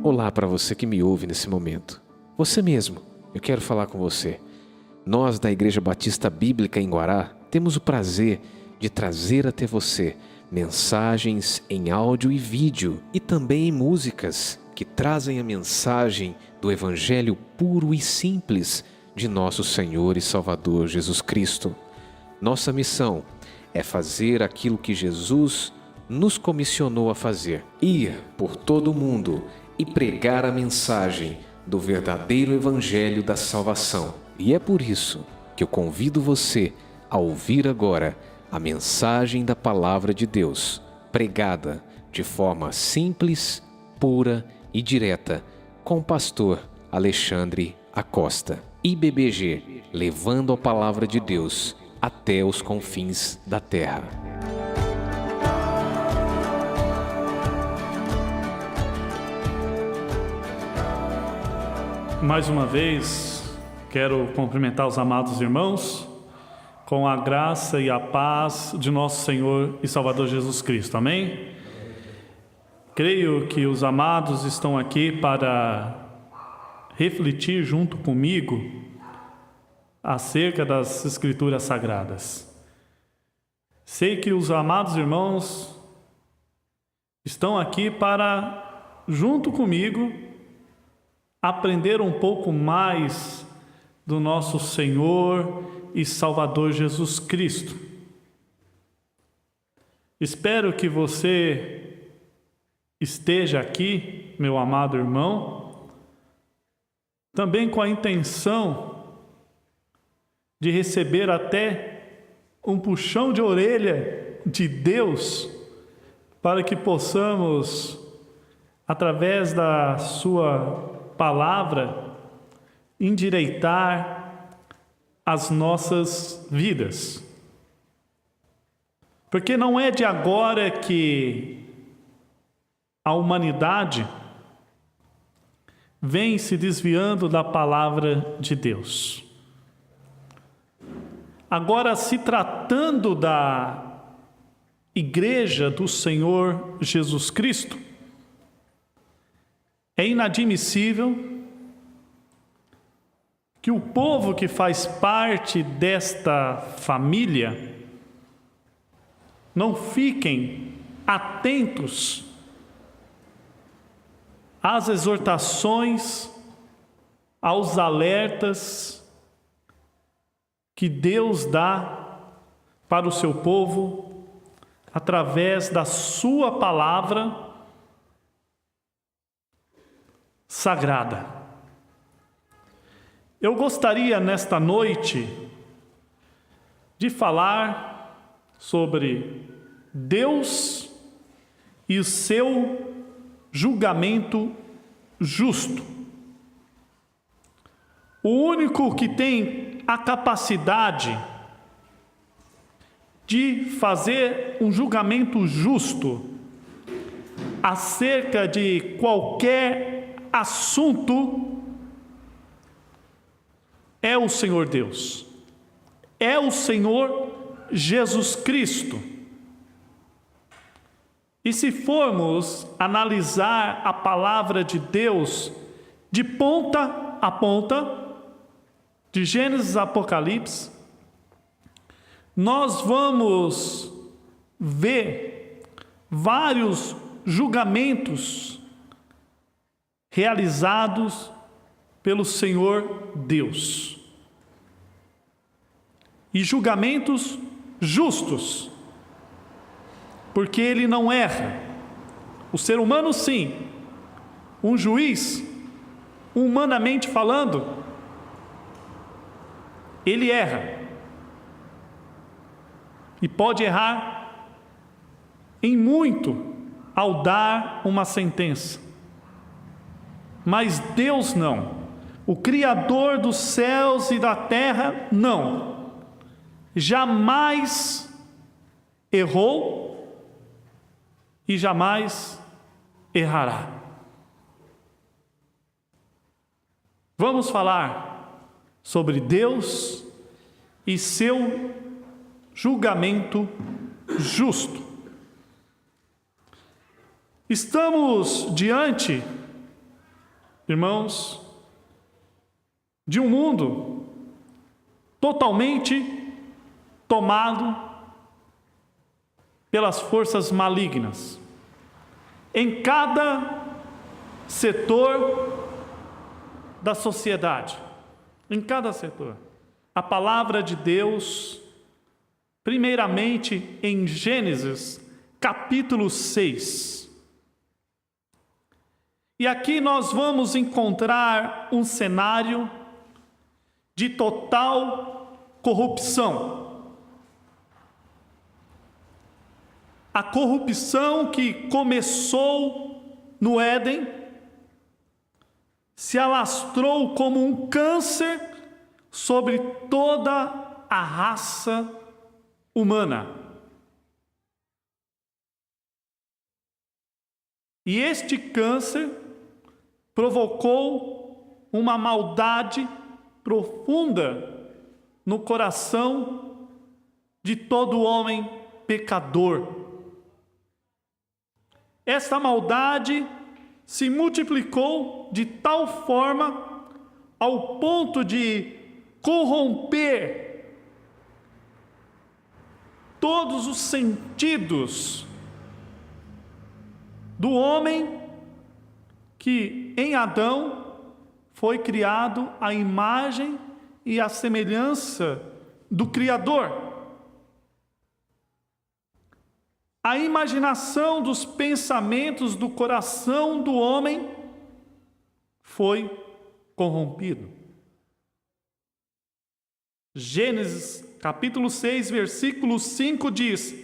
Olá para você que me ouve nesse momento. Você mesmo, eu quero falar com você. Nós da Igreja Batista Bíblica em Guará temos o prazer de trazer até você mensagens em áudio e vídeo e também em músicas que trazem a mensagem do Evangelho puro e simples de nosso Senhor e Salvador Jesus Cristo. Nossa missão é fazer aquilo que Jesus nos comissionou a fazer: ir por todo o mundo e pregar a mensagem do verdadeiro Evangelho da salvação. E é por isso que eu convido você a ouvir agora a mensagem da Palavra de Deus, pregada de forma simples, pura e direta, com o pastor Alexandre Acosta. IBBG, levando a Palavra de Deus até os confins da terra. Mais uma vez, quero cumprimentar os amados irmãos com a graça e a paz de nosso Senhor e Salvador Jesus Cristo. Amém? Creio que os amados estão aqui para refletir junto comigo acerca das Escrituras Sagradas. Sei que os amados irmãos estão aqui para, junto comigo, aprender um pouco mais do nosso Senhor e Salvador Jesus Cristo. Espero que você esteja aqui, meu amado irmão, também com a intenção de receber até um puxão de orelha de Deus, para que possamos, através da sua palavra, endireitar as nossas vidas. Porque não é de agora que a humanidade vem se desviando da palavra de Deus. Agora, se tratando da Igreja do Senhor Jesus Cristo, é inadmissível que o povo que faz parte desta família não fiquem atentos às exortações, aos alertas que Deus dá para o seu povo através da sua palavra sagrada. Eu gostaria nesta noite de falar sobre Deus e o seu julgamento justo. O único que tem a capacidade de fazer um julgamento justo acerca de qualquer assunto é o Senhor Deus, é o Senhor Jesus Cristo. E se formos analisar a palavra de Deus de ponta a ponta, de Gênesis a Apocalipse, nós vamos ver vários julgamentos realizados pelo Senhor Deus. E julgamentos justos, porque Ele não erra. O ser humano, sim. Um juiz, humanamente falando, ele erra. E pode errar em muito ao dar uma sentença. Mas Deus não. O Criador dos céus e da terra, não. Jamais errou e jamais errará. Vamos falar sobre Deus e seu julgamento justo. Estamos diante irmãos, de um mundo totalmente tomado pelas forças malignas. Em cada setor da sociedade, em cada setor, a palavra de Deus, primeiramente em Gênesis, capítulo 6. E aqui nós vamos encontrar um cenário de total corrupção. A corrupção que começou no Éden se alastrou como um câncer sobre toda a raça humana. E este câncer provocou uma maldade profunda no coração de todo homem pecador. Esta maldade se multiplicou de tal forma ao ponto de corromper todos os sentidos do homem que em Adão foi criado à imagem e à semelhança do Criador. A imaginação dos pensamentos do coração do homem foi corrompido. Gênesis capítulo 6, versículo 5 diz: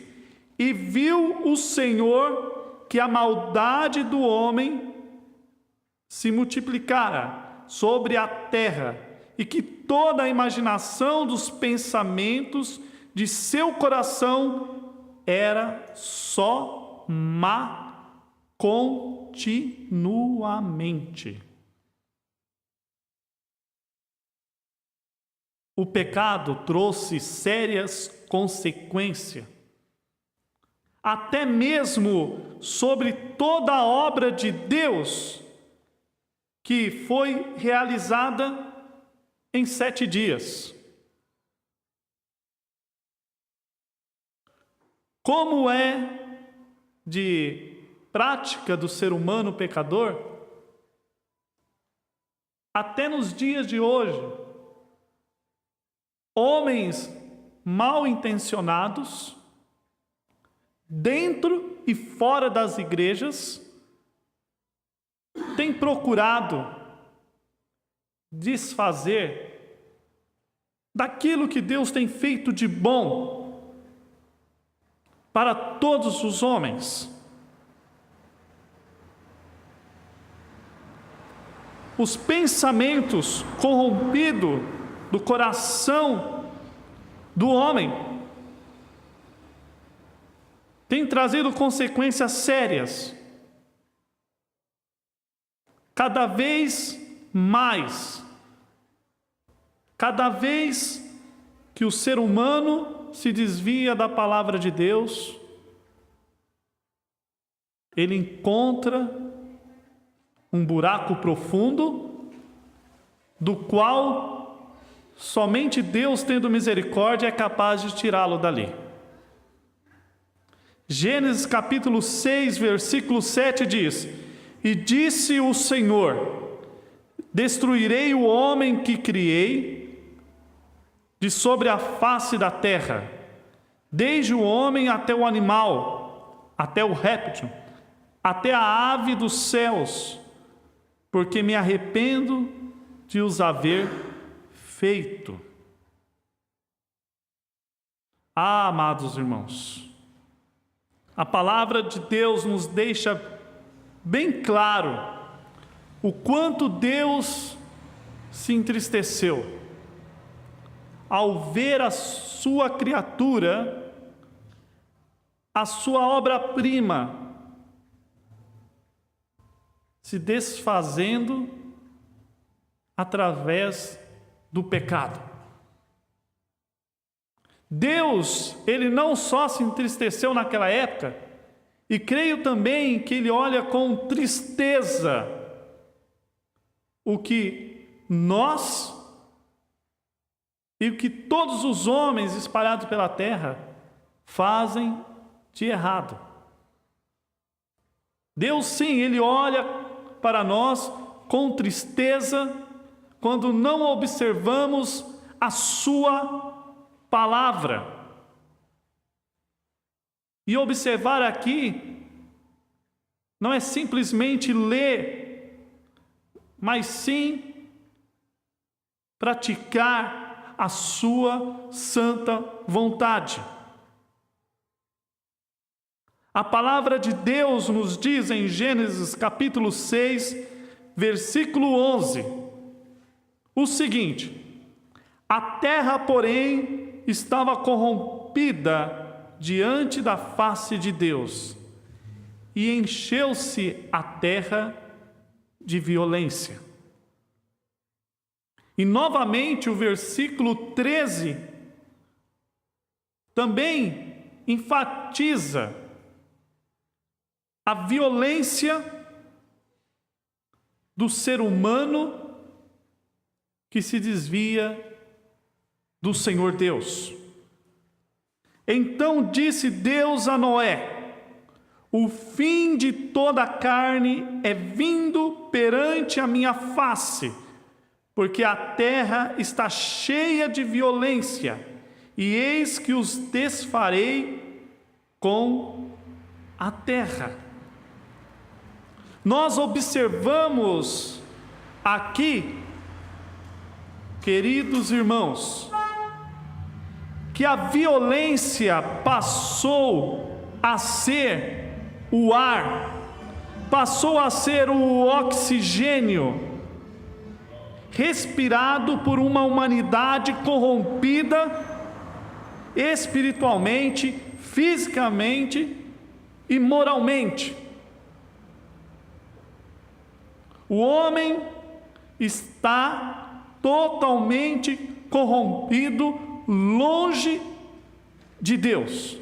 E viu o Senhor que a maldade do homem se multiplicara sobre a terra, e que toda a imaginação dos pensamentos de seu coração era só má continuamente. O pecado trouxe sérias consequências, até mesmo sobre toda a obra de Deus, que foi realizada em 7 dias. Como é de prática do ser humano pecador, até nos dias de hoje, homens mal intencionados, dentro e fora das igrejas, têm procurado desfazer daquilo que Deus tem feito de bom para todos os homens. Os pensamentos corrompidos do coração do homem têm trazido consequências sérias. Cada vez mais, cada vez que o ser humano se desvia da palavra de Deus, ele encontra um buraco profundo, do qual somente Deus, tendo misericórdia, é capaz de tirá-lo dali. Gênesis capítulo 6, versículo 7 diz: E disse o Senhor: Destruirei o homem que criei de sobre a face da terra, desde o homem até o animal, até o réptil, até a ave dos céus, porque me arrependo de os haver feito. Ah, amados irmãos, a palavra de Deus nos deixa bem claro o quanto Deus se entristeceu ao ver a sua criatura, a sua obra-prima, se desfazendo através do pecado. Deus, Ele não só se entristeceu naquela época, e creio também que Ele olha com tristeza o que nós e o que todos os homens espalhados pela terra fazem de errado. Deus, sim, Ele olha para nós com tristeza quando não observamos a sua palavra. E observar aqui não é simplesmente ler, mas sim praticar a sua santa vontade. A palavra de Deus nos diz em Gênesis capítulo 6, versículo 11, o seguinte: a terra, porém, estava corrompida diante da face de Deus, e encheu-se a terra de violência. E novamente o versículo 13 também enfatiza a violência do ser humano que se desvia do Senhor Deus. Então disse Deus a Noé: o fim de toda a carne é vindo perante a minha face, porque a terra está cheia de violência, e eis que os desfarei com a terra. Nós observamos aqui, queridos irmãos, que a violência passou a ser o ar, passou a ser o oxigênio respirado por uma humanidade corrompida espiritualmente, fisicamente e moralmente. O homem está totalmente corrompido, longe de Deus,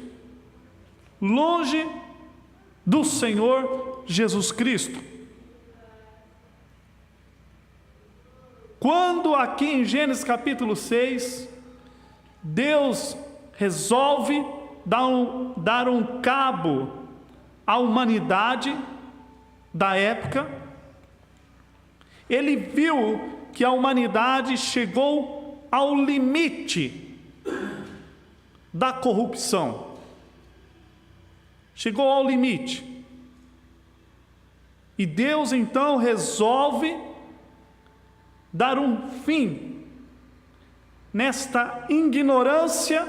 longe do Senhor Jesus Cristo. Quando aqui em Gênesis capítulo 6, Deus resolve dar um cabo à humanidade da época, Ele viu que a humanidade chegou ao limite da corrupção. Chegou ao limite. E Deus então resolve dar um fim nesta ignorância,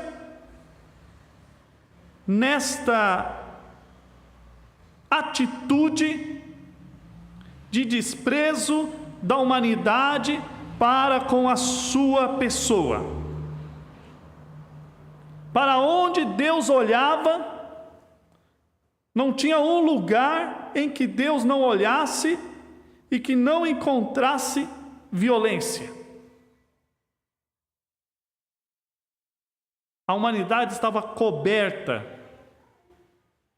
nesta atitude de desprezo da humanidade para com a sua pessoa. Para onde Deus olhava, não tinha um lugar em que Deus não olhasse e que não encontrasse violência. A humanidade estava coberta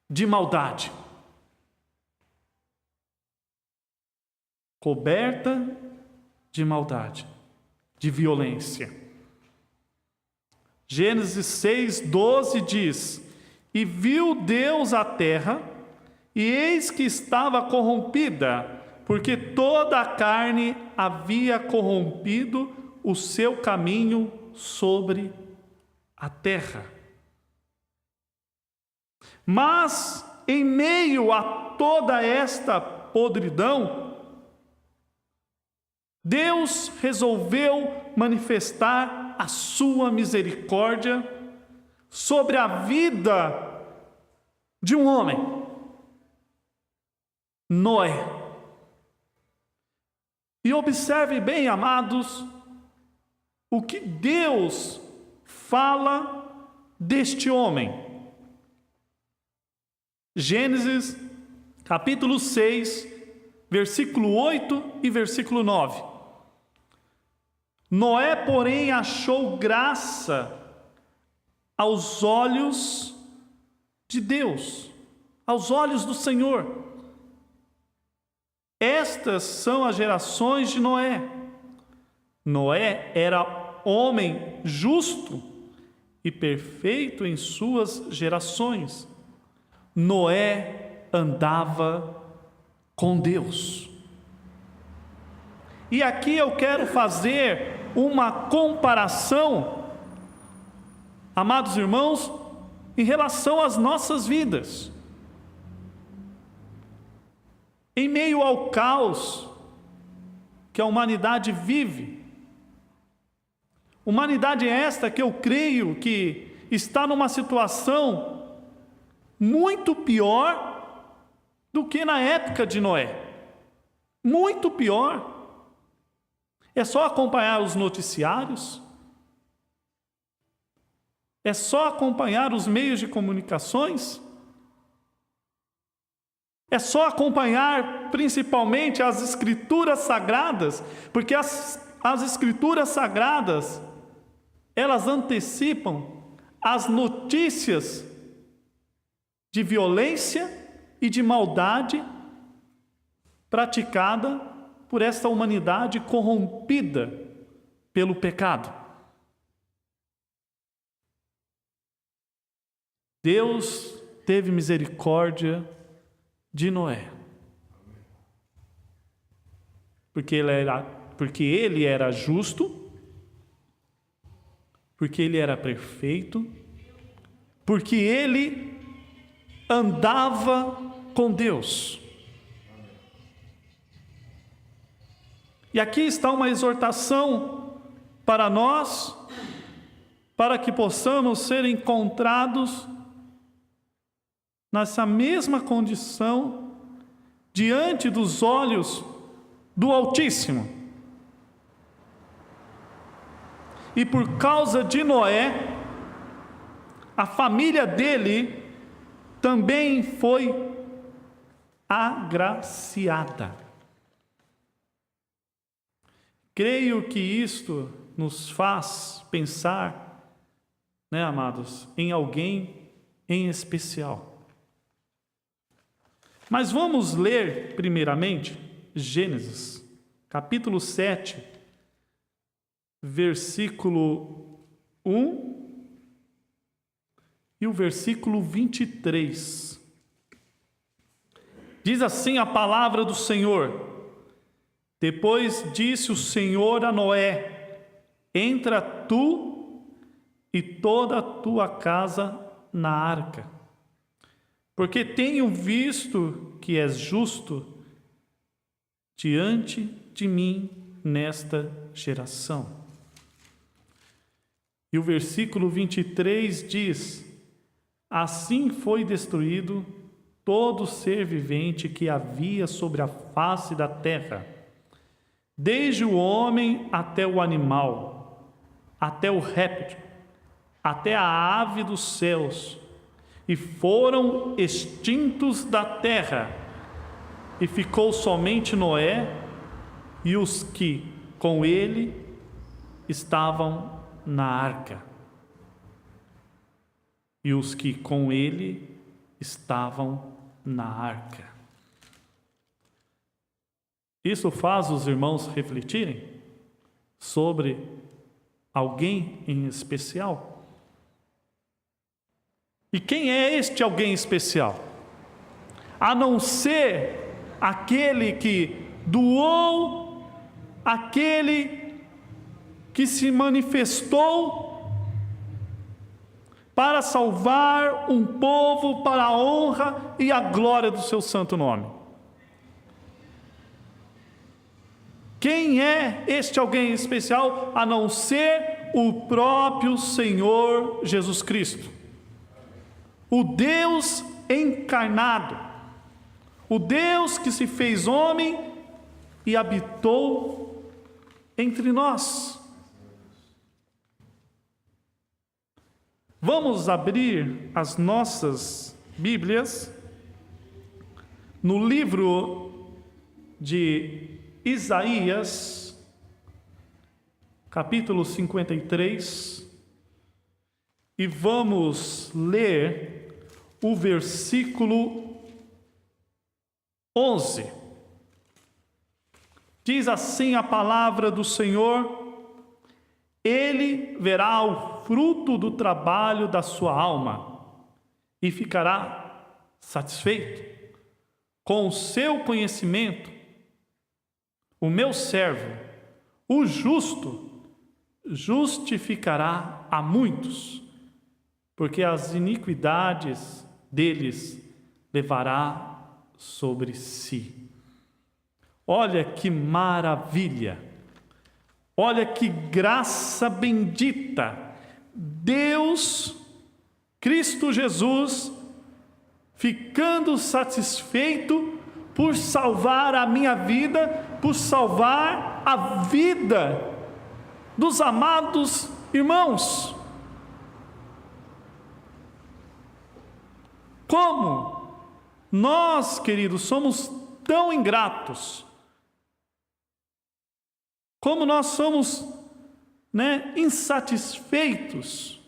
de maldade. Coberta de maldade, de violência. Gênesis 6:12 diz: e viu Deus a terra, e eis que estava corrompida, porque toda a carne havia corrompido o seu caminho sobre a terra. Mas, em meio a toda esta podridão, Deus resolveu manifestar a sua misericórdia sobre a vida de um homem, Noé. E observe bem, amados, o que Deus fala deste homem. Gênesis capítulo 6, versículo 8 e versículo 9. Noé, porém, achou graça aos olhos de Deus, aos olhos do Senhor. Estas são as gerações de Noé. Noé era homem justo e perfeito em suas gerações. Noé andava com Deus. E aqui eu quero fazer uma comparação, amados irmãos, em relação às nossas vidas. Em meio ao caos que a humanidade vive, humanidade esta que eu creio que está numa situação muito pior do que na época de Noé. Muito pior. É só acompanhar os noticiários, é só acompanhar os meios de comunicações, é só acompanhar principalmente as Escrituras Sagradas, porque as Escrituras Sagradas, elas antecipam as notícias de violência e de maldade praticada por esta humanidade corrompida pelo pecado. Deus teve misericórdia de Noé, porque ele era justo, porque ele era perfeito, porque ele andava com Deus. E aqui está uma exortação para nós, para que possamos ser encontrados nessa mesma condição diante dos olhos do Altíssimo. E por causa de Noé, a família dele também foi agraciada. Creio que isto nos faz pensar, né, amados, em alguém em especial. Mas vamos ler primeiramente Gênesis, capítulo 7, versículo 1 e o versículo 23. Diz assim a palavra do Senhor: Depois disse o Senhor a Noé: Entra tu e toda a tua casa na arca, porque tenho visto que és justo diante de mim nesta geração. E o versículo 23 diz: Assim foi destruído todo ser vivente que havia sobre a face da terra, desde o homem até o animal, até o réptil, até a ave dos céus, e foram extintos da terra, e ficou somente Noé e os que com ele estavam na arca. E os que com ele estavam na arca. Isso faz os irmãos refletirem sobre alguém em especial. E quem é este alguém especial? A não ser aquele que doou, aquele que se manifestou para salvar um povo para a honra e a glória do seu santo nome. Quem é este alguém especial a não ser o próprio Senhor Jesus Cristo? O Deus encarnado, o Deus que se fez homem e habitou entre nós. Vamos abrir as nossas Bíblias no livro de Isaías, capítulo 53, e vamos ler o versículo 11. Diz assim a palavra do Senhor: ele verá o fruto do trabalho da sua alma e ficará satisfeito com o seu conhecimento. O meu servo, o justo, justificará a muitos, porque as iniquidades deles levará sobre si. Olha que maravilha! Olha que graça bendita! Deus, Cristo Jesus, ficando satisfeito por salvar a minha vida, por salvar a vida dos amados irmãos. Como nós, queridos, somos tão ingratos, como nós somos, insatisfeitos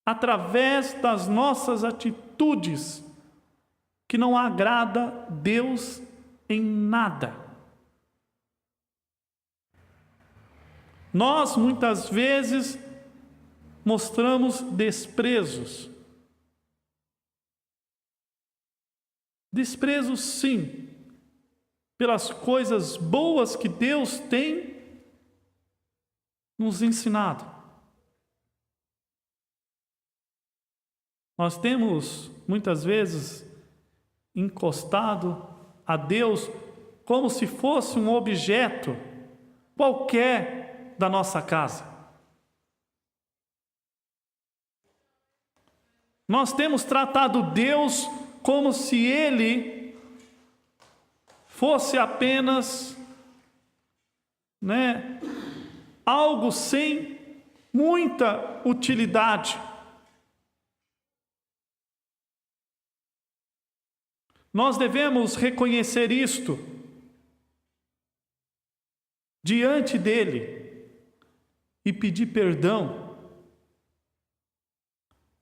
através das nossas atitudes que não agrada Deus em nada. Nós muitas vezes mostramos desprezos. Desprezo, sim, pelas coisas boas que Deus tem nos ensinado. Nós temos, muitas vezes, encostado a Deus como se fosse um objeto qualquer da nossa casa. Nós temos tratado Deus como se Ele fosse apenas, algo sem muita utilidade. Nós devemos reconhecer isto diante dele e pedir perdão,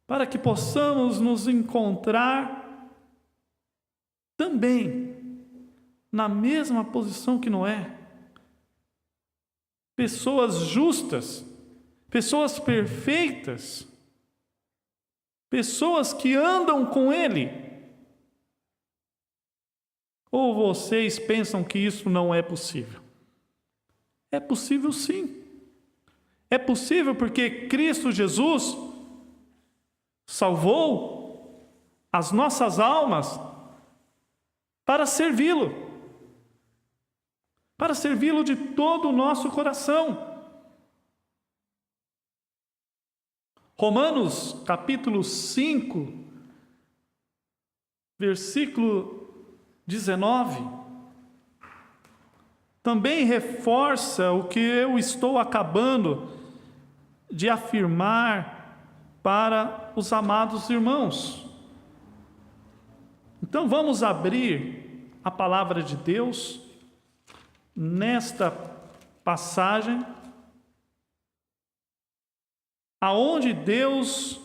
para que possamos nos encontrar também na mesma posição que Noé. Pessoas justas, pessoas perfeitas, pessoas que andam com ele. Ou vocês pensam que isso não é possível? É possível, sim. É possível porque Cristo Jesus salvou as nossas almas para servi-lo de todo o nosso coração. Romanos capítulo 5, versículo 19, também reforça o que eu estou acabando de afirmar para os amados irmãos. Então vamos abrir a palavra de Deus nesta passagem, aonde Deus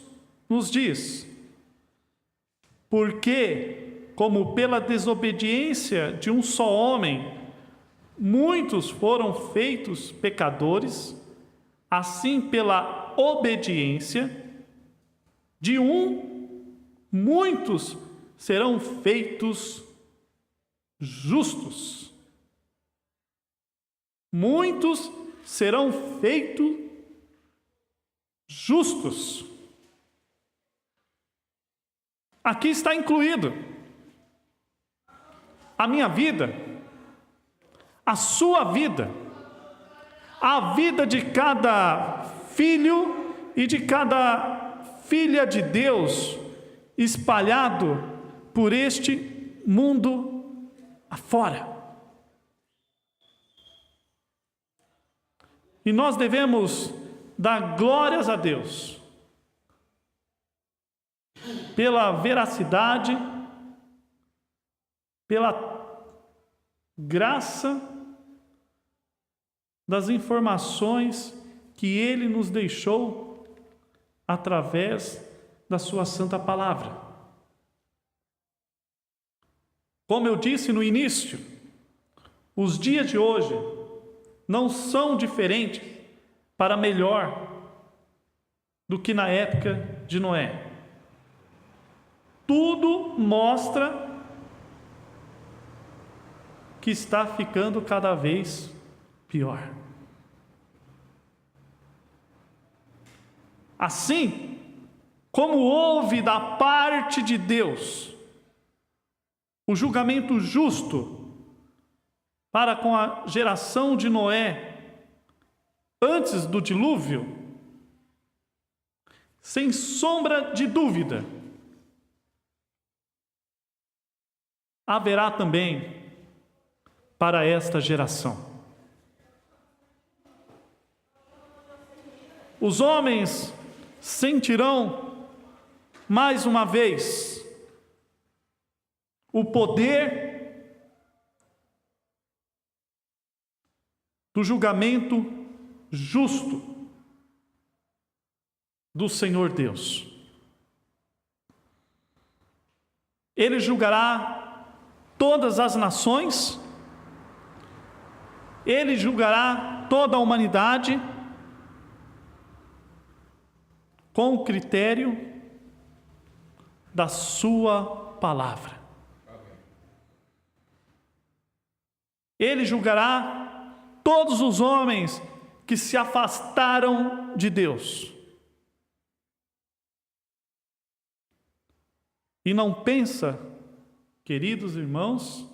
nos diz: porque, como pela desobediência de um só homem, muitos foram feitos pecadores, assim pela obediência de um, muitos serão feitos justos. Muitos serão feitos justos. Aqui está incluído a minha vida, a sua vida, a vida de cada filho e de cada filha de Deus espalhado por este mundo afora. E nós devemos dar glórias a Deus pela veracidade, pela graça das informações que Ele nos deixou através da sua santa palavra. Como eu disse no início, Os dias de hoje não são diferentes para melhor do que na época de Noé. Tudo mostra que está ficando cada vez pior. Assim, como houve da parte de Deus o julgamento justo para com a geração de Noé antes do dilúvio, sem sombra de dúvida, haverá também para esta geração. Os homens sentirão mais uma vez o poder do julgamento justo do Senhor Deus. Ele julgará todas as nações, ele julgará toda a humanidade com o critério da sua palavra. Ele julgará todos os homens que se afastaram de Deus. E não pensa, queridos irmãos,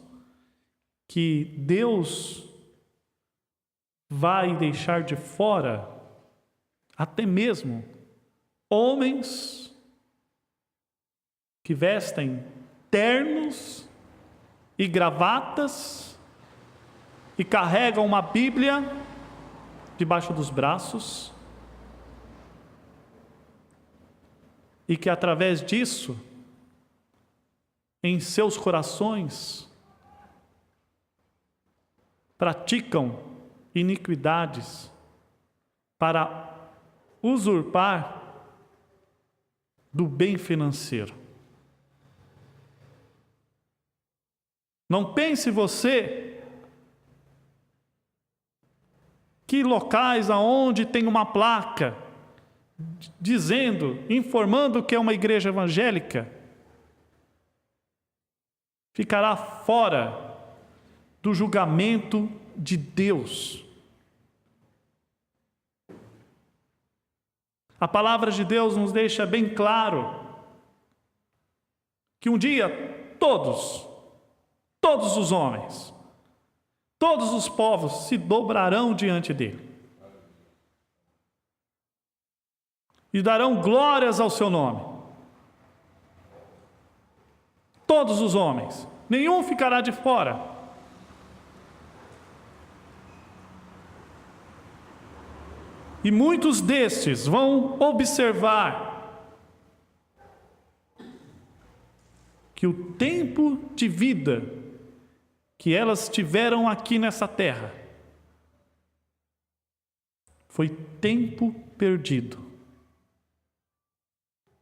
que Deus vai deixar de fora até mesmo homens que vestem ternos e gravatas e carregam uma Bíblia debaixo dos braços e que através disso, em seus corações, praticam iniquidades para usurpar do bem financeiro. Não pense você que locais aonde tem uma placa dizendo, informando que é uma igreja evangélica, ficará fora do julgamento de Deus. A palavra de Deus nos deixa bem claro que um dia todos os homens, todos os povos se dobrarão diante dele e darão glórias ao seu nome. Todos os homens, nenhum ficará de fora. E muitos destes vão observar que o tempo de vida que elas tiveram aqui nessa terra foi tempo perdido,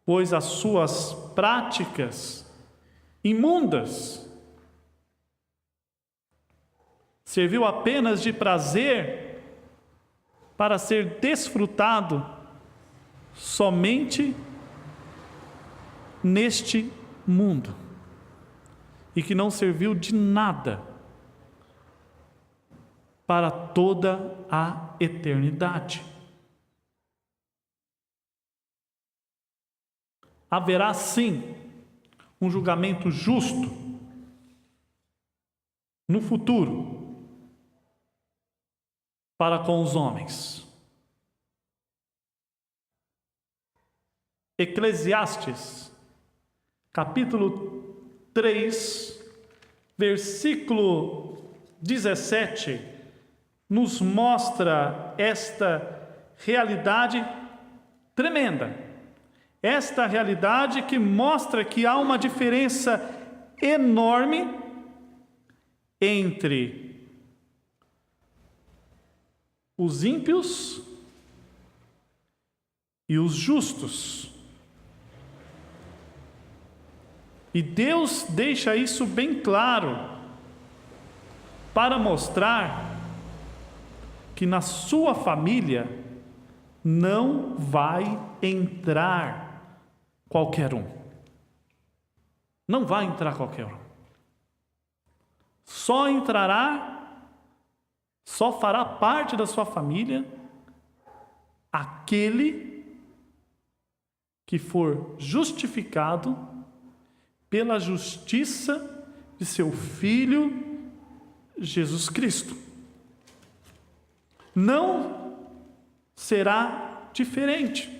pois as suas práticas imundas serviu apenas de prazer para ser desfrutado somente neste mundo e que não serviu de nada para toda a eternidade. Haverá sim um julgamento justo no futuro para com os homens. Eclesiastes, capítulo 3, versículo 17, nos mostra esta realidade tremenda. Esta realidade que mostra que há uma diferença enorme entre os ímpios e os justos. E Deus deixa isso bem claro para mostrar que na sua família não vai entrar qualquer um. Não vai entrar qualquer um. Só fará parte da sua família aquele que for justificado pela justiça de seu Filho Jesus Cristo. Não será diferente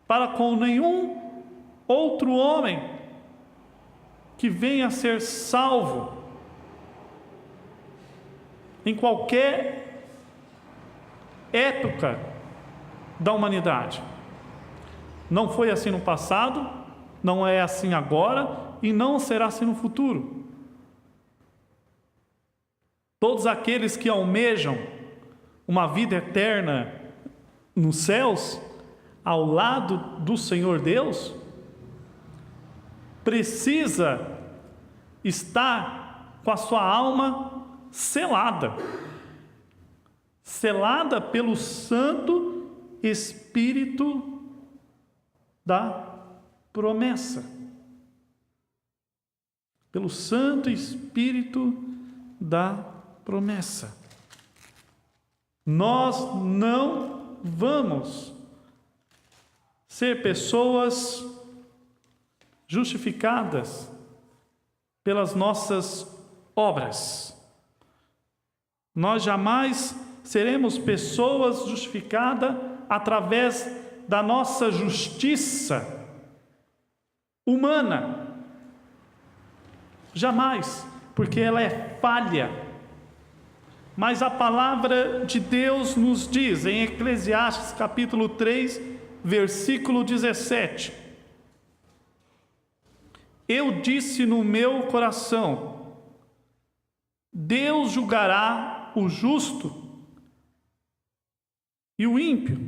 para com nenhum outro homem que venha a ser salvo em qualquer época da humanidade. Não foi assim no passado, não é assim agora e não será assim no futuro. Todos aqueles que almejam uma vida eterna nos céus, ao lado do Senhor Deus, precisa estar com a sua alma selada pelo Santo Espírito da promessa. Pelo Santo Espírito da promessa. Nós não vamos ser pessoas justificadas pelas nossas obras. Nós jamais seremos pessoas justificadas através da nossa justiça humana. Jamais, porque ela é falha. Mas a palavra de Deus nos diz em Eclesiastes capítulo 3, versículo 17: Eu disse no meu coração, Deus julgará o justo e o ímpio,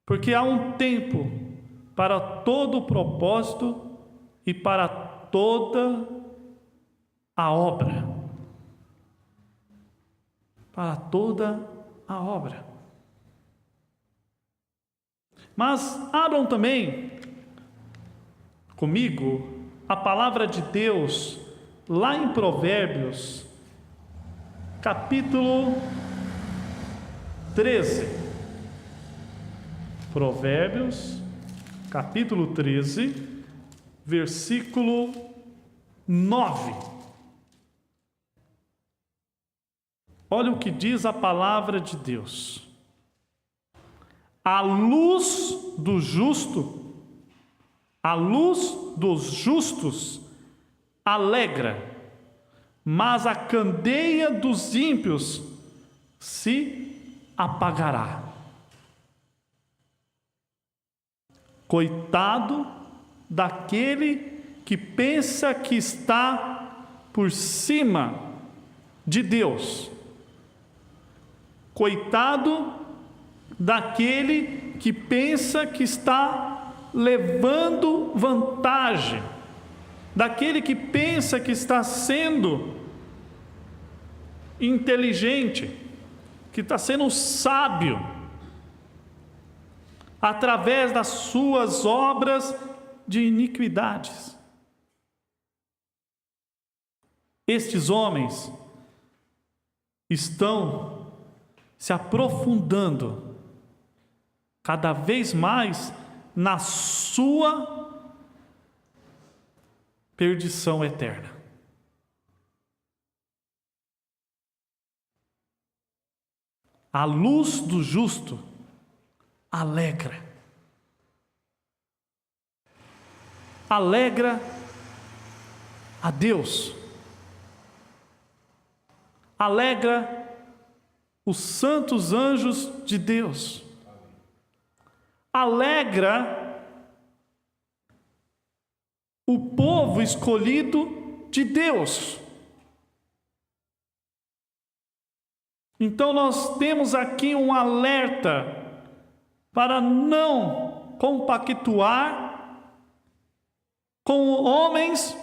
porque há um tempo para todo o propósito e para toda a obra. Para toda a obra. Mas abram também comigo a palavra de Deus lá em Provérbios, capítulo 13. Provérbios, capítulo 13, versículo 9. Olha o que diz a palavra de Deus. A luz do justo, a luz dos justos alegra, mas a candeia dos ímpios se apagará. Coitado daquele que pensa que está por cima de Deus. Coitado daquele que pensa que está levando vantagem, daquele que pensa que está sendo inteligente, que está sendo sábio, através das suas obras de iniquidades. Estes homens estão se aprofundando cada vez mais na sua perdição eterna. A luz do justo alegra a Deus, alegra os santos anjos de Deus, alegra o povo escolhido de Deus. Então nós temos aqui um alerta para não compactuar com homens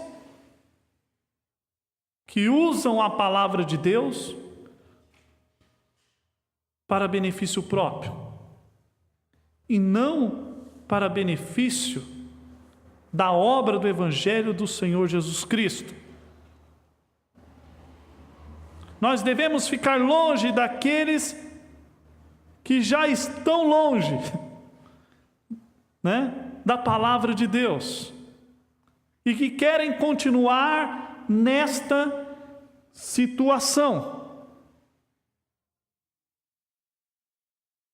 que usam a palavra de Deus para benefício próprio e não para benefício da obra do Evangelho do Senhor Jesus Cristo. Nós devemos ficar longe daqueles que já estão longe, né, da palavra de Deus e que querem continuar nesta situação.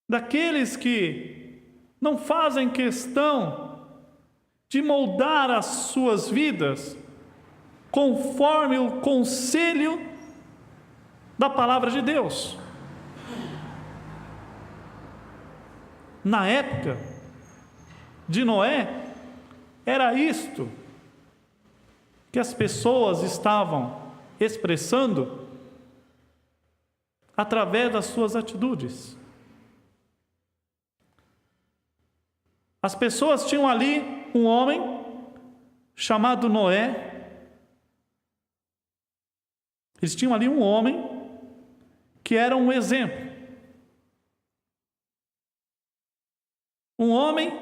Daqueles que não fazem questão de moldar as suas vidas conforme o conselho da palavra de Deus. Na época de Noé, era isto que as pessoas estavam expressando através das suas atitudes. As pessoas tinham ali um homem chamado Noé. Eles tinham ali um homem que era um exemplo. Um homem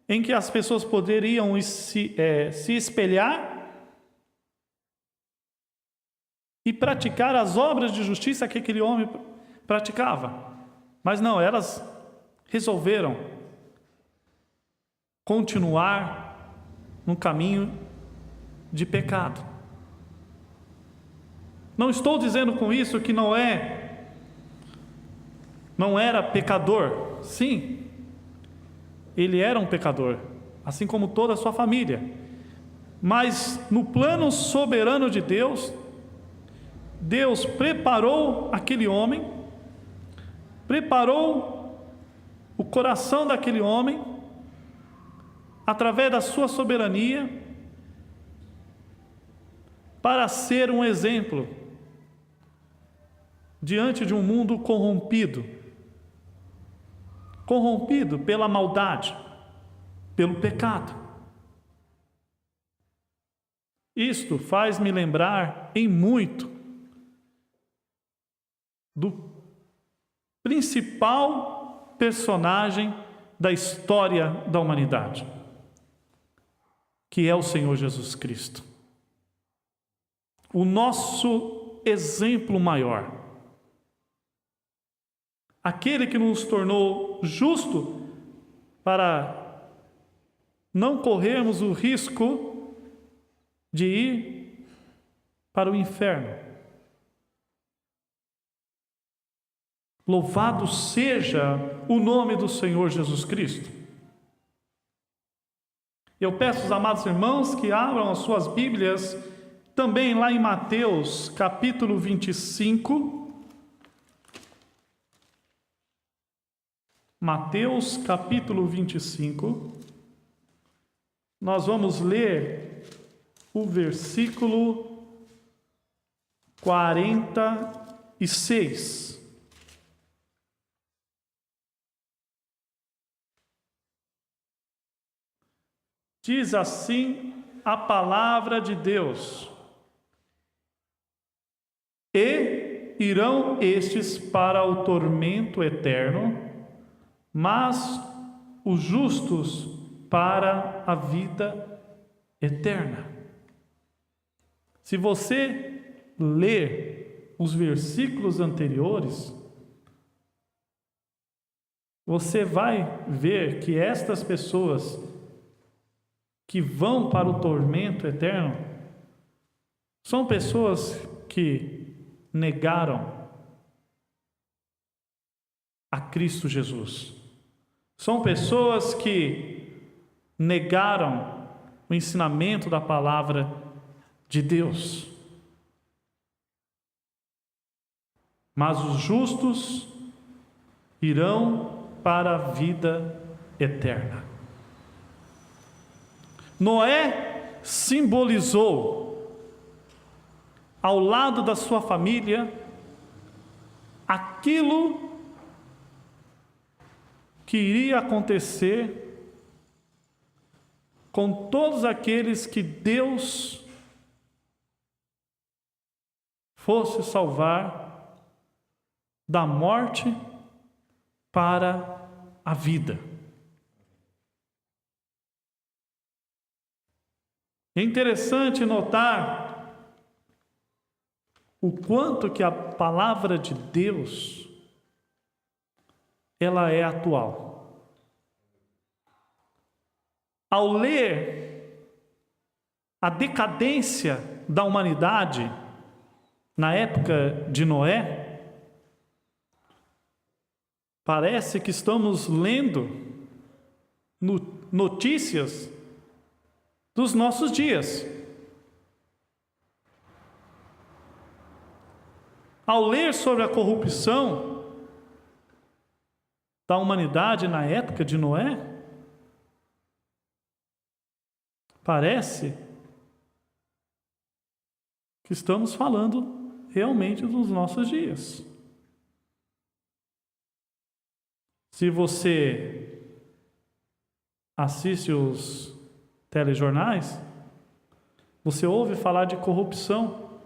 em que as pessoas poderiam se espelhar e praticar as obras de justiça que aquele homem praticava. Mas não, elas resolveram continuar no caminho de pecado. Não estou dizendo com isso que Noé não era pecador. Sim, ele era um pecador, assim como toda a sua família. Mas no plano soberano de Deus, Deus preparou aquele homem, preparou o coração daquele homem, através da sua soberania, para ser um exemplo diante de um mundo corrompido pela maldade, pelo pecado. Isto faz-me lembrar em muito do principal personagem da história da humanidade, que é o Senhor Jesus Cristo. O nosso exemplo maior. Aquele que nos tornou justo para não corrermos o risco de ir para o inferno. Louvado seja o nome do Senhor Jesus Cristo. Eu peço aos amados irmãos que abram as suas Bíblias também lá em Mateus capítulo 25. Mateus capítulo 25. Nós vamos ler o versículo 46. Diz assim a palavra de Deus: E irão estes para o tormento eterno, mas os justos para a vida eterna. Se você ler os versículos anteriores, você vai ver que estas pessoas que vão para o tormento eterno são pessoas que negaram a Cristo Jesus. São pessoas que negaram o ensinamento da palavra de Deus. Mas os justos irão para a vida eterna. Noé simbolizou, ao lado da sua família, aquilo que iria acontecer com todos aqueles que Deus fosse salvar da morte para a vida. É interessante notar o quanto que a palavra de Deus ela é atual. Ao ler a decadência da humanidade na época de Noé, parece que estamos lendo notícias dos nossos dias. Ao ler sobre a corrupção da humanidade na época de Noé, parece que estamos falando realmente dos nossos dias. Se você assiste os telejornais, você ouve falar de corrupção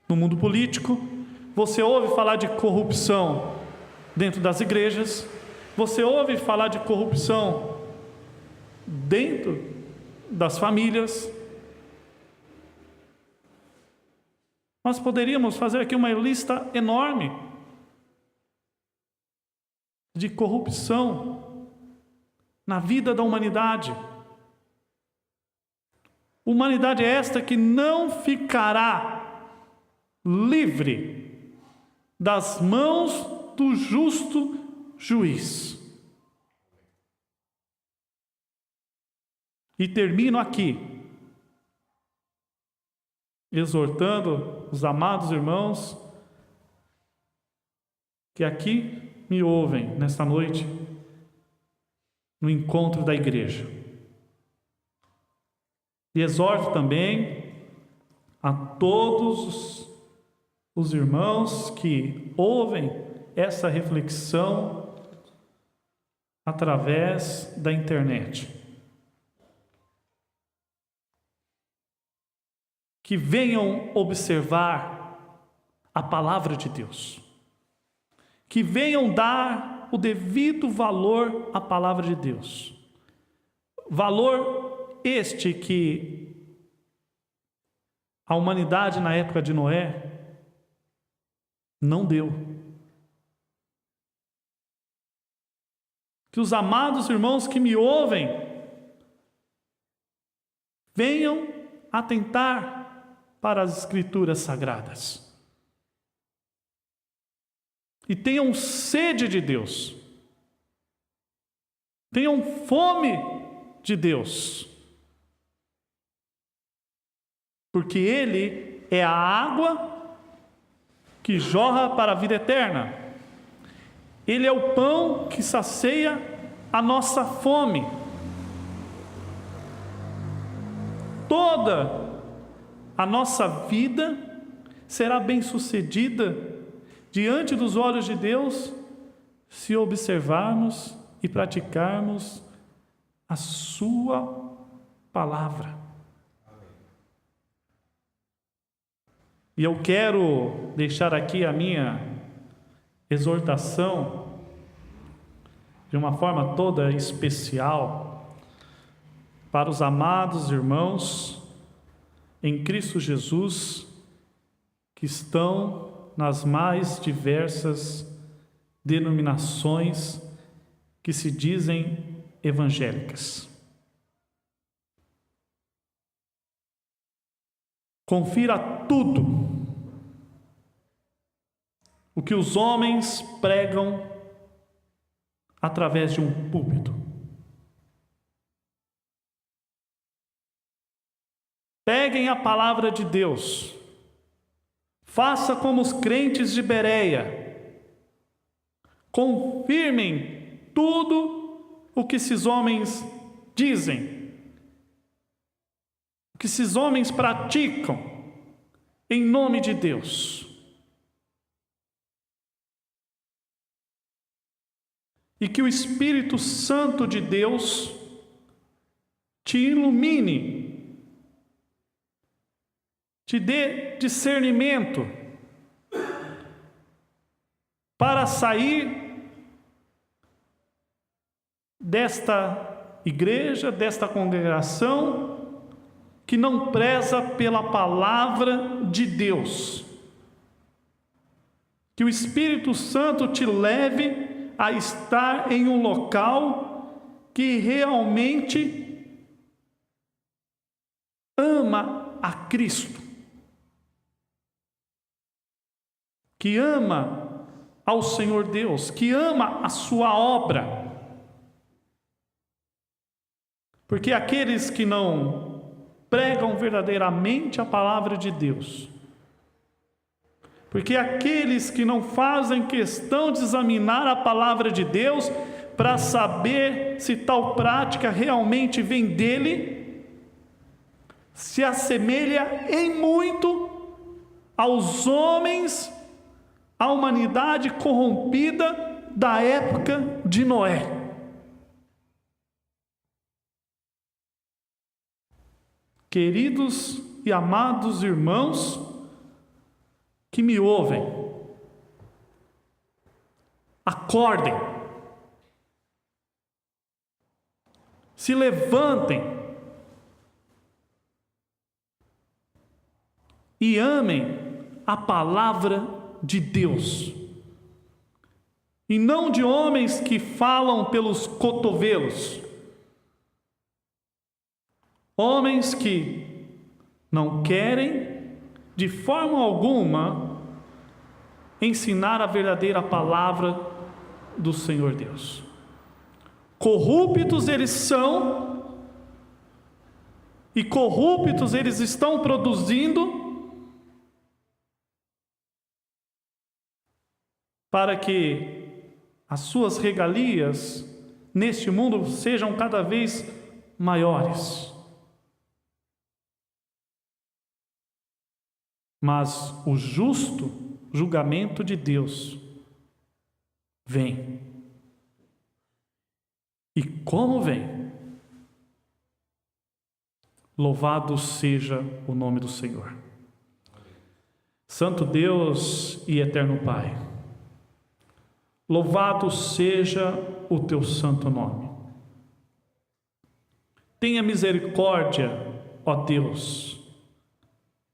no mundo político, você ouve falar de corrupção dentro das igrejas, você ouve falar de corrupção dentro das famílias. Nós poderíamos fazer aqui uma lista enorme de corrupção na vida da humanidade. Humanidade esta que não ficará livre das mãos do justo juiz. E termino aqui, exortando os amados irmãos que aqui me ouvem nesta noite, no encontro da igreja. E exorto também a todos os irmãos que ouvem essa reflexão através da internet, que venham observar a palavra de Deus, que venham dar o devido valor à palavra de Deus, valor este que a humanidade na época de Noé não deu. Que os amados irmãos que me ouvem venham atentar para as Escrituras Sagradas e tenham sede de Deus, tenham fome de Deus, porque Ele é a água que jorra para a vida eterna. Ele é o pão que sacia a nossa fome. Toda a nossa vida será bem-sucedida diante dos olhos de Deus se observarmos e praticarmos a sua palavra. E eu quero deixar aqui a minha exortação de uma forma toda especial para os amados irmãos em Cristo Jesus que estão nas mais diversas denominações que se dizem evangélicas. Confira tudo o que os homens pregam através de um púlpito. Peguem a palavra de Deus, faça como os crentes de Bereia, confirmem tudo o que esses homens dizem, o que esses homens praticam, em nome de Deus. E que o Espírito Santo de Deus te ilumine, te dê discernimento sair desta igreja, desta congregação, que não preza pela palavra de Deus. Que o Espírito Santo te leve a estar em um local que realmente ama a Cristo, que ama ao Senhor Deus, que ama a sua obra. Porque aqueles que não pregam verdadeiramente a palavra de Deus, porque aqueles que não fazem questão de examinar a palavra de Deus para saber se tal prática realmente vem dele, se assemelha em muito aos homens, à humanidade corrompida da época de Noé. Queridos e amados irmãos que me ouvem, acordem, se levantem e amem a palavra de Deus, e não de homens que falam pelos cotovelos, homens que não querem de forma alguma ensinar a verdadeira palavra do Senhor Deus. Corruptos eles são, e corruptos eles estão produzindo, para que as suas regalias neste mundo sejam cada vez maiores. Mas o justo julgamento de Deus vem. E como vem? Louvado seja o nome do Senhor. Santo Deus e eterno Pai, louvado seja o teu santo nome. Tenha misericórdia, ó Deus,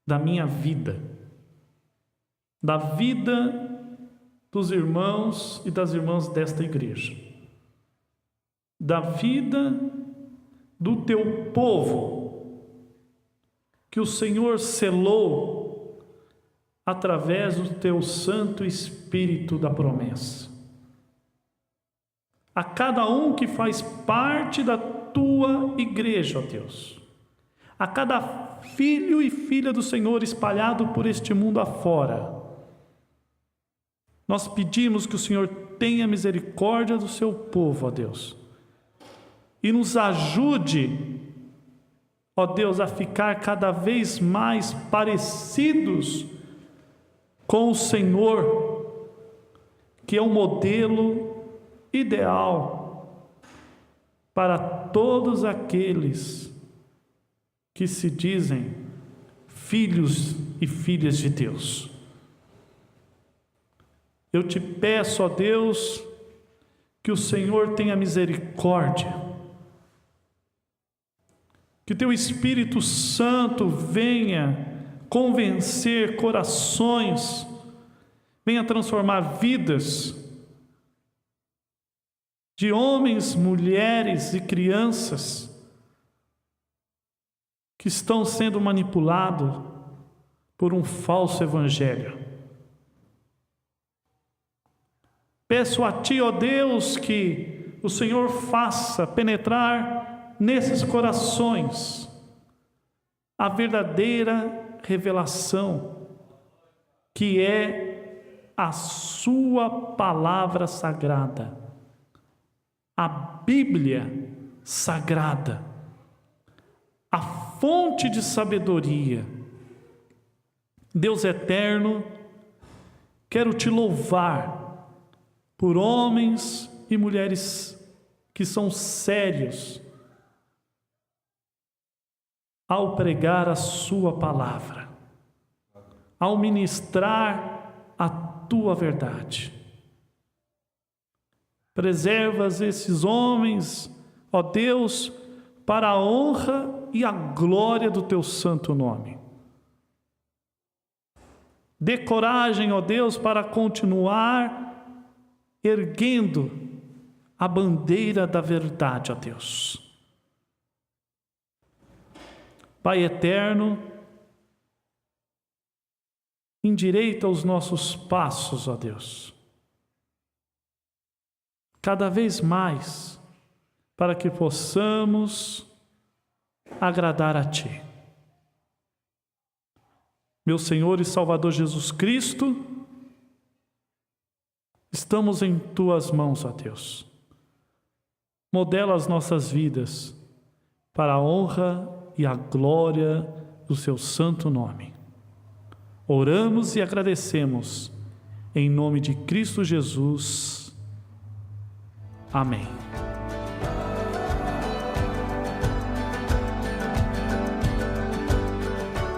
da minha vida, da vida dos irmãos e das irmãs desta igreja, da vida do teu povo, que o Senhor selou através do teu Santo Espírito da promessa. A cada um que faz parte da tua igreja, ó Deus, a cada filho e filha do Senhor espalhado por este mundo afora, nós pedimos que o Senhor tenha misericórdia do seu povo, ó Deus, e nos ajude, ó Deus, a ficar cada vez mais parecidos com o Senhor, que é o modelo ideal para todos aqueles que se dizem filhos e filhas de Deus. Eu te peço, ó Deus, que o Senhor tenha misericórdia, que o teu Espírito Santo venha convencer corações, venha transformar vidas de homens, mulheres e crianças que estão sendo manipulados por um falso evangelho. Peço a Ti, ó Deus, que o Senhor faça penetrar nesses corações a verdadeira revelação, que é a Sua palavra sagrada, a Bíblia sagrada, a fonte de sabedoria. Deus eterno, quero Te louvar por homens e mulheres que são sérios ao pregar a Sua palavra, ao ministrar a Tua verdade. Preservas esses homens, ó Deus, para a honra e a glória do teu santo nome. Dê coragem, ó Deus, para continuar erguendo a bandeira da verdade, ó Deus. Pai eterno, endireita os nossos passos, ó Deus. Cada vez mais, para que possamos agradar a Ti. Meu Senhor e Salvador Jesus Cristo, estamos em Tuas mãos, ó Deus. Modela as nossas vidas para a honra e a glória do Seu santo nome. Oramos e agradecemos em nome de Cristo Jesus. Amém.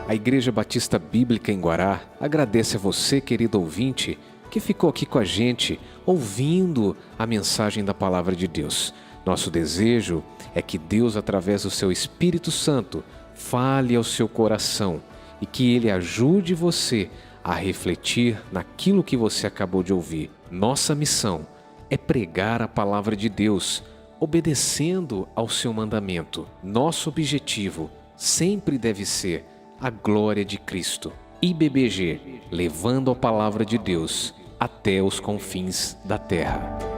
A Igreja Batista Bíblica em Guará agradece a você, querido ouvinte, que ficou aqui com a gente, ouvindo a mensagem da Palavra de Deus. Nosso desejo é que Deus, através do seu Espírito Santo, fale ao seu coração e que Ele ajude você a refletir naquilo que você acabou de ouvir. Nossa missão é pregar a Palavra de Deus, obedecendo ao seu mandamento. Nosso objetivo sempre deve ser a glória de Cristo. IBBG, levando a Palavra de Deus até os confins da terra.